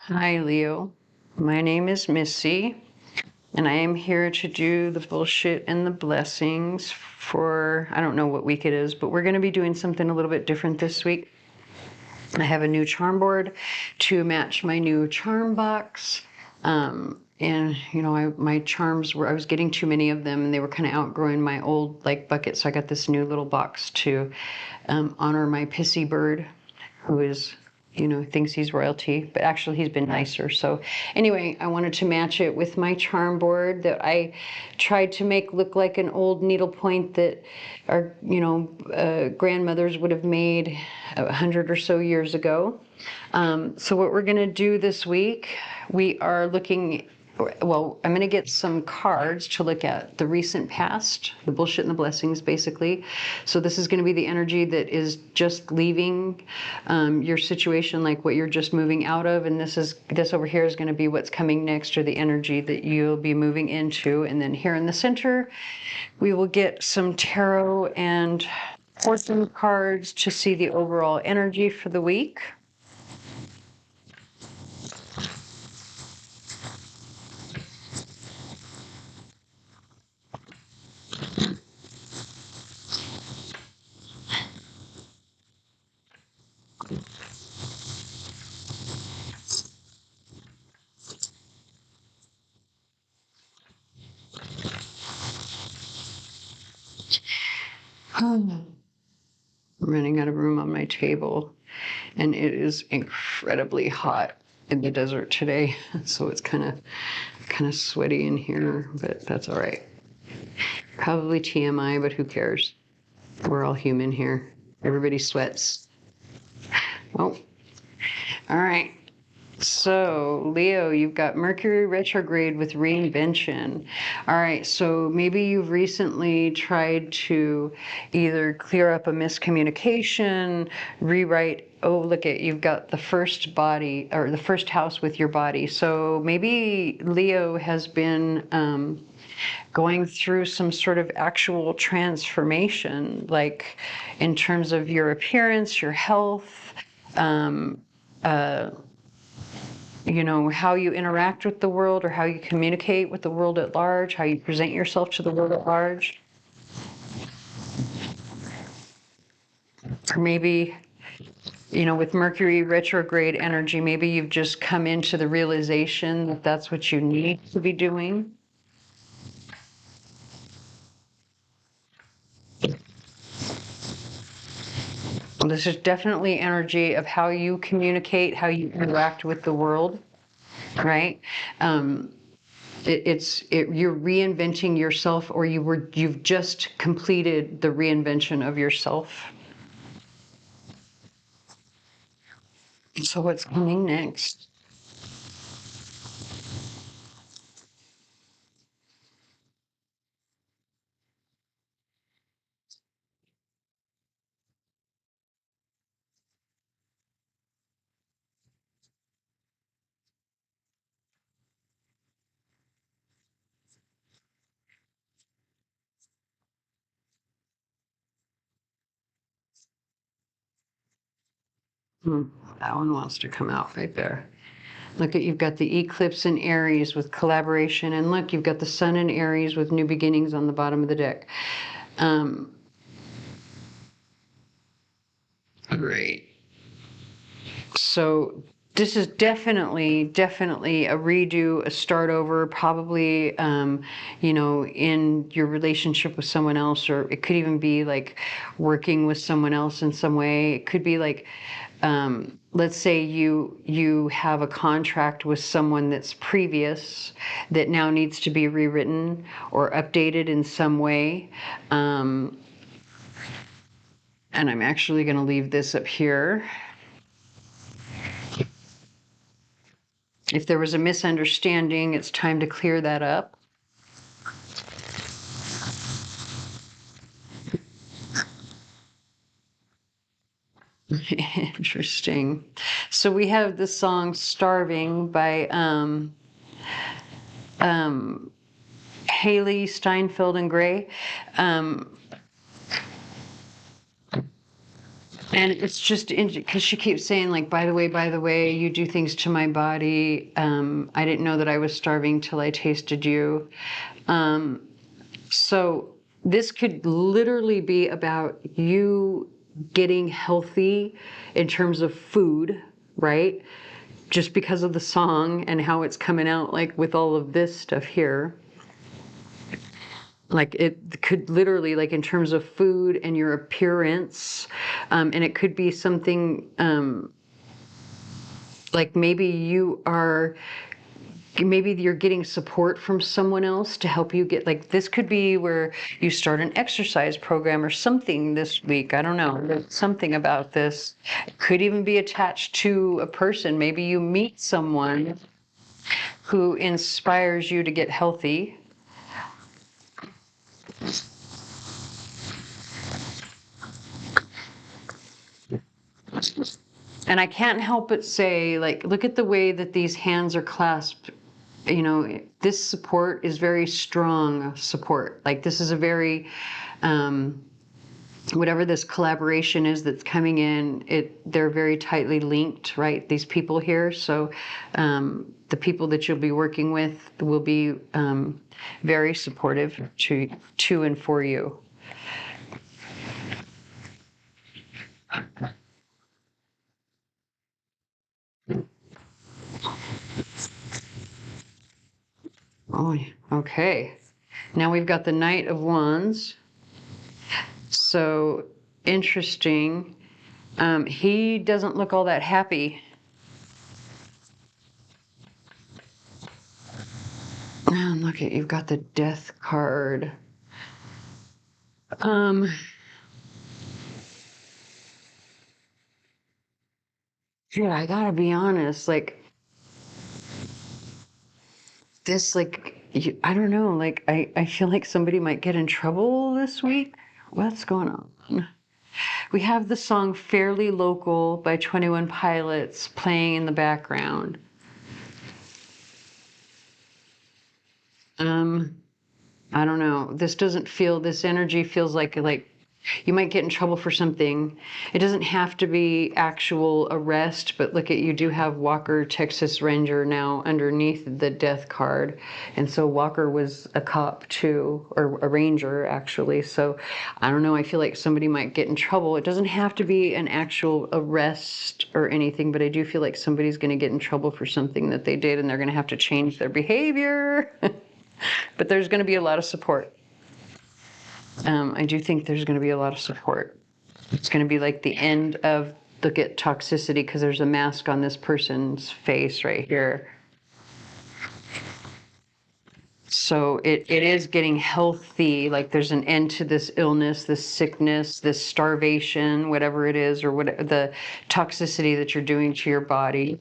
Hi, Leo. My name is Missy, and I am here to do the bullshit and the blessings for, I don't know what week it is, but we're going to be doing something a little bit different this week. I have a new charm board to match my new charm box. And my charms I was getting too many of them and they were kind of outgrowing my old bucket. So I got this new little box to honor my pissy bird who is thinks he's royalty, but actually he's been nicer. So anyway, I wanted to match it with my charm board that I tried to make look like an old needlepoint that our, grandmothers would have made 100 or so years ago. So what we're going to do this week, we are looking, well, I'm going to get some cards to look at the recent past, the bullshit and the blessings, basically. So this is going to be the energy that is just leaving your situation, like what you're just moving out of. And this over here is going to be what's coming next, or the energy that you'll be moving into. And then here in the center, we will get some tarot and fortune cards to see the overall energy for the week. I'm running out of room on my table, and it is incredibly hot in the desert today, so it's kind of sweaty in here, but that's all right. Probably TMI, but who cares? We're all human here. Everybody sweats. Oh, all right. So, Leo, you've got Mercury retrograde with reinvention. All right, so maybe you've recently tried to either clear up a miscommunication, rewrite. Oh, look at, you've got the first body, or the first house with your body. So maybe Leo has been going through some sort of actual transformation, like in terms of your appearance, your health, um, uh, how you interact with the world, or how you communicate with the world at large, how you present yourself to the world at large. Or maybe, with Mercury retrograde energy, maybe you've just come into the realization that that's what you need to be doing. This is definitely energy of how you communicate, how you interact with the world, right? You're reinventing yourself, or you've just completed the reinvention of yourself. So what's coming next? That one wants to come out right there. Look you've got the eclipse in Aries with collaboration, and look, you've got the sun in Aries with new beginnings on the bottom of the deck. Great. So this is definitely a redo, a start over, probably, in your relationship with someone else, or it could even be like working with someone else in some way. It could be like, let's say you have a contract with someone that's previous that now needs to be rewritten or updated in some way. And I'm actually going to leave this up here. If there was a misunderstanding, it's time to clear that up. Interesting. So we have the song Starving by Haley Steinfeld and Gray. And it's just because she keeps saying, like, by the way, you do things to my body. I didn't know that I was starving till I tasted you. So this could literally be about you getting healthy in terms of food, right? Just because of the song and how it's coming out, like with all of this stuff here. Like it could literally, like in terms of food and your appearance, and it could be something like maybe you're getting support from someone else to help you get, like, this could be where you start an exercise program or something this week. I don't know. There's something about this. It could even be attached to a person. Maybe you meet someone who inspires you to get healthy. And I can't help but say, like, look at the way that these hands are clasped. You know, this support is very strong support. Like, this is a very, whatever this collaboration is that's coming in, they're very tightly linked, right? These people here. So the people that you'll be working with will be very supportive to and for you. Oh, okay. Now we've got the Knight of Wands. So interesting. He doesn't look all that happy. And look at, you've got the Death card. Yeah, I gotta be honest, like this, like, I don't know, like I feel like somebody might get in trouble this week. What's going on? We have the song Fairly Local by 21 Pilots playing in the background. I don't know. This energy feels like you might get in trouble for something. It doesn't have to be actual arrest, but look at, you do have Walker, Texas Ranger now underneath the Death card. And so Walker was a cop too, or a ranger actually. So I don't know, I feel like somebody might get in trouble. It doesn't have to be an actual arrest or anything, but I do feel like somebody's going to get in trouble for something that they did and they're going to have to change their behavior. But there's going to be a lot of support. I do think there's going to be a lot of support. It's going to be like the end of, look at toxicity, because there's a mask on this person's face right here. So it is getting healthy, like there's an end to this illness, this sickness, this starvation, whatever it is, or what the toxicity that you're doing to your body.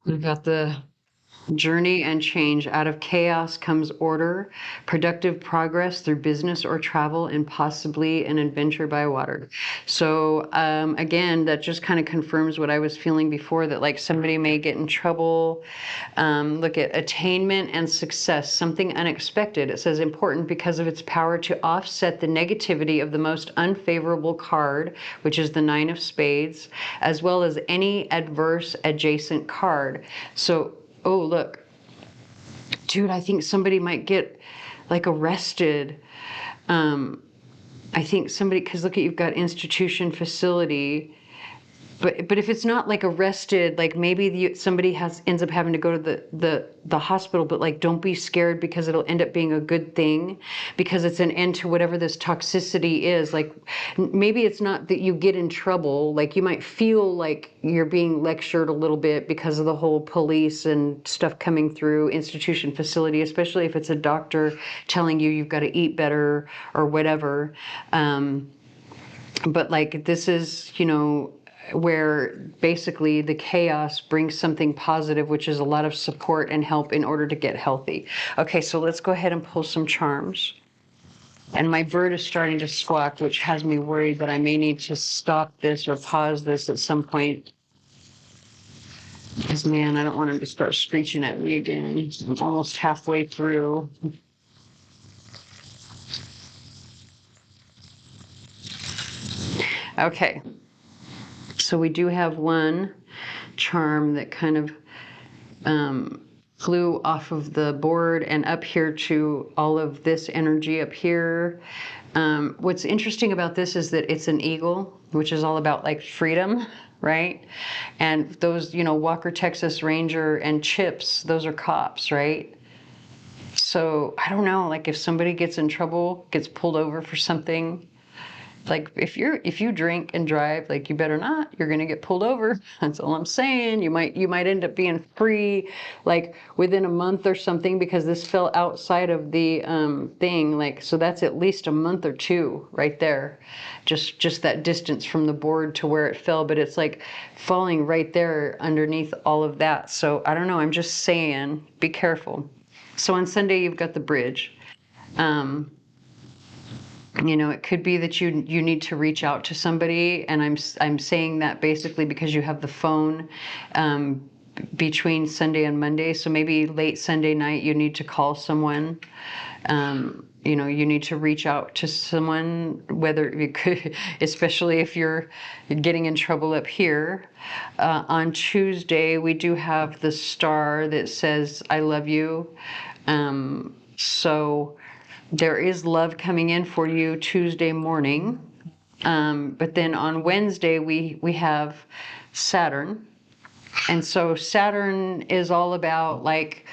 We've got the journey and change. Out of chaos comes order, productive progress through business or travel, and possibly an adventure by water. So again, that just kind of confirms what I was feeling before, that like somebody may get in trouble. Look at attainment and success, something unexpected. It says important because of its power to offset the negativity of the most unfavorable card, which is the Nine of Spades, as well as any adverse adjacent card. So oh, look, dude, I think somebody might get like arrested. I think somebody, because look at, you've got institution, facility. But if it's not like arrested, like maybe somebody ends up having to go to the hospital, but like don't be scared, because it'll end up being a good thing, because it's an end to whatever this toxicity is. Like maybe it's not that you get in trouble, like you might feel like you're being lectured a little bit because of the whole police and stuff coming through, institution, facility, especially if it's a doctor telling you you've got to eat better or whatever. But like this is, you know, where basically the chaos brings something positive, which is a lot of support and help in order to get healthy. Okay, so let's go ahead and pull some charms. And my bird is starting to squawk, which has me worried that I may need to stop this or pause this at some point. Because, man, I don't want him to start screeching at me again. I'm almost halfway through. Okay. So we do have one charm that kind of flew off of the board and up here to all of this energy up here. What's interesting about this is that it's an eagle, which is all about like freedom, right? And those, you know, Walker, Texas Ranger and Chips, those are cops, right? So I don't know, like if somebody gets in trouble, gets pulled over for something, like if you drink and drive, like you better not, you're gonna get pulled over. That's all I'm saying. You might end up being free like within a month or something, because this fell outside of the thing, like, so that's at least a month or two right there, just that distance from the board to where it fell, but it's like falling right there underneath all of that. So I don't know, I'm just saying, be careful. So on Sunday you've got the bridge. You know, it could be that you need to reach out to somebody, and I'm saying that basically because you have the phone between Sunday and Monday. So maybe late Sunday night you need to call someone. You know, you need to reach out to someone, whether you could, especially if you're getting in trouble up here. On Tuesday we do have the star that says "I love you." So there is love coming in for you Tuesday morning. But then on Wednesday, we have Saturn. And so Saturn is all about like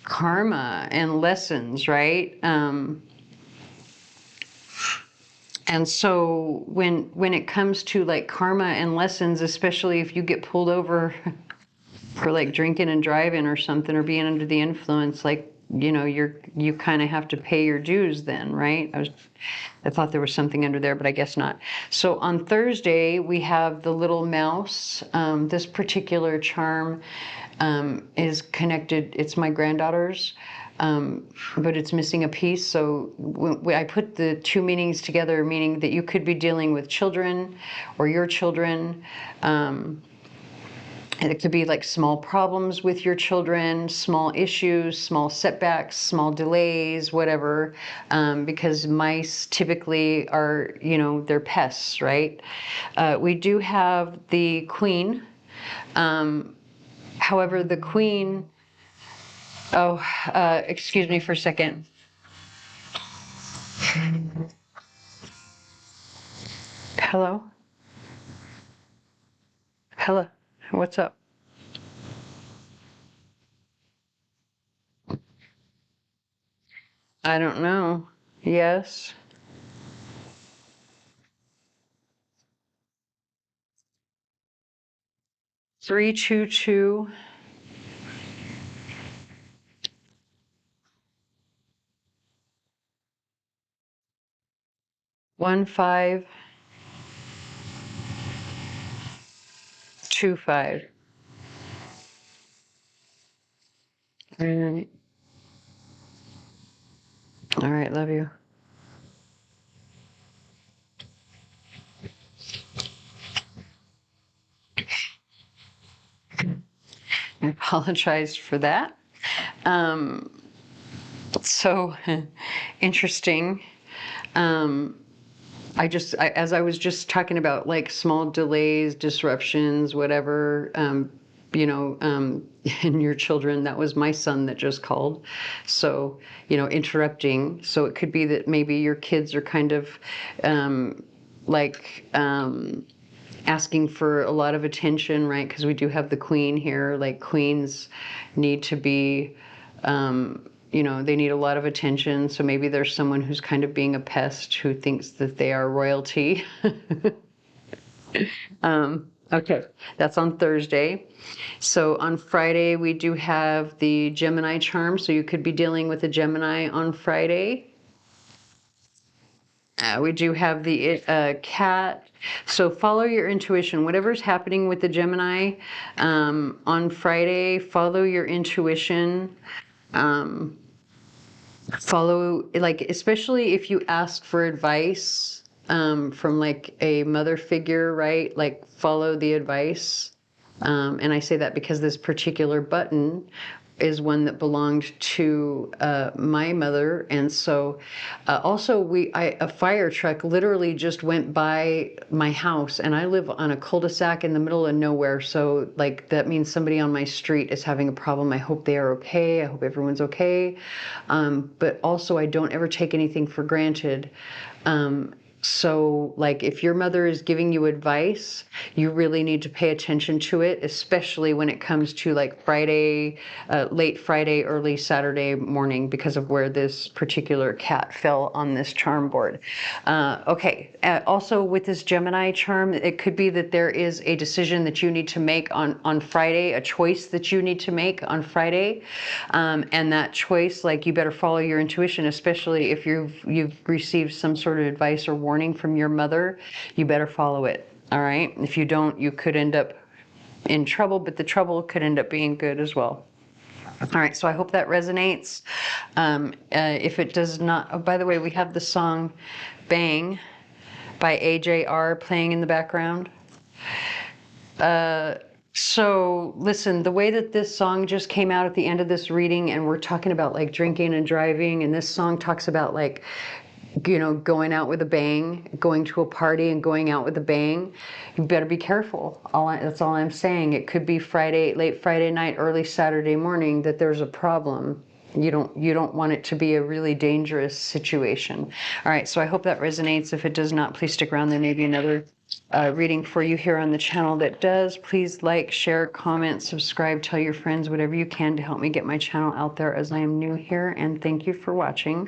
karma and lessons, right? And so when it comes to like karma and lessons, especially if you get pulled over for like drinking and driving or something, or being under the influence, like, you know, you kind of have to pay your dues then, right? I thought there was something under there, but I guess not. So on Thursday we have the little mouse. This particular charm is connected. It's my granddaughter's, but it's missing a piece. So I put the two meanings together, meaning that you could be dealing with children or your children. And it could be like small problems with your children, small issues, small setbacks, small delays, whatever, because mice typically are, you know, they're pests, right? We do have the queen. However, the queen, excuse me for a second. Hello? Hello? What's up? I don't know. Yes. 322. 1525. All right. All right, love you. I apologize for that. So interesting. As I was just talking about like small delays, disruptions, whatever, in your children, that was my son that just called. So, you know, interrupting. So it could be that maybe your kids are kind of asking for a lot of attention, right? Because we do have the queen here. Like queens need to be, they need a lot of attention. So maybe there's someone who's kind of being a pest who thinks that they are royalty. Okay, that's on Thursday. So on Friday, we do have the Gemini charm. So you could be dealing with a Gemini on Friday. We do have the cat. So follow your intuition. Whatever's happening with the Gemini on Friday, follow your intuition. Follow, like, especially if you ask for advice from like a mother figure, right? Like, follow the advice. And I say that because this particular button is one that belonged to my mother, and so also a fire truck literally just went by my house, and I live on a cul-de-sac in the middle of nowhere. So like that means somebody on my street is having a problem. I hope they are okay. I hope everyone's okay. But also, I don't ever take anything for granted. So, like, if your mother is giving you advice, you really need to pay attention to it, especially when it comes to like Friday, late Friday, early Saturday morning, because of where this particular cat fell on this charm board. Okay. Also, with this Gemini charm, it could be that there is a decision that you need to make on Friday, a choice that you need to make on Friday, and that choice, like, you better follow your intuition, especially if you've received some sort of advice or warning from your mother. You better follow it. All right. If you don't, you could end up in trouble, but the trouble could end up being good as well. All right. So I hope that resonates. If it does not, oh, by the way, we have the song Bang by AJR playing in the background. So listen, the way that this song just came out at the end of this reading, and we're talking about like drinking and driving, and this song talks about like, you know, going out with a bang, going to a party and going out with a bang. You better be careful. That's all I'm saying. It could be Friday, late Friday night, early Saturday morning that there's a problem. You don't want it to be a really dangerous situation. All right, so I hope that resonates. If it does not, please stick around. There may be another reading for you here on the channel that does. Please like, share, comment, subscribe, tell your friends, whatever you can to help me get my channel out there, as I am new here. And thank you for watching.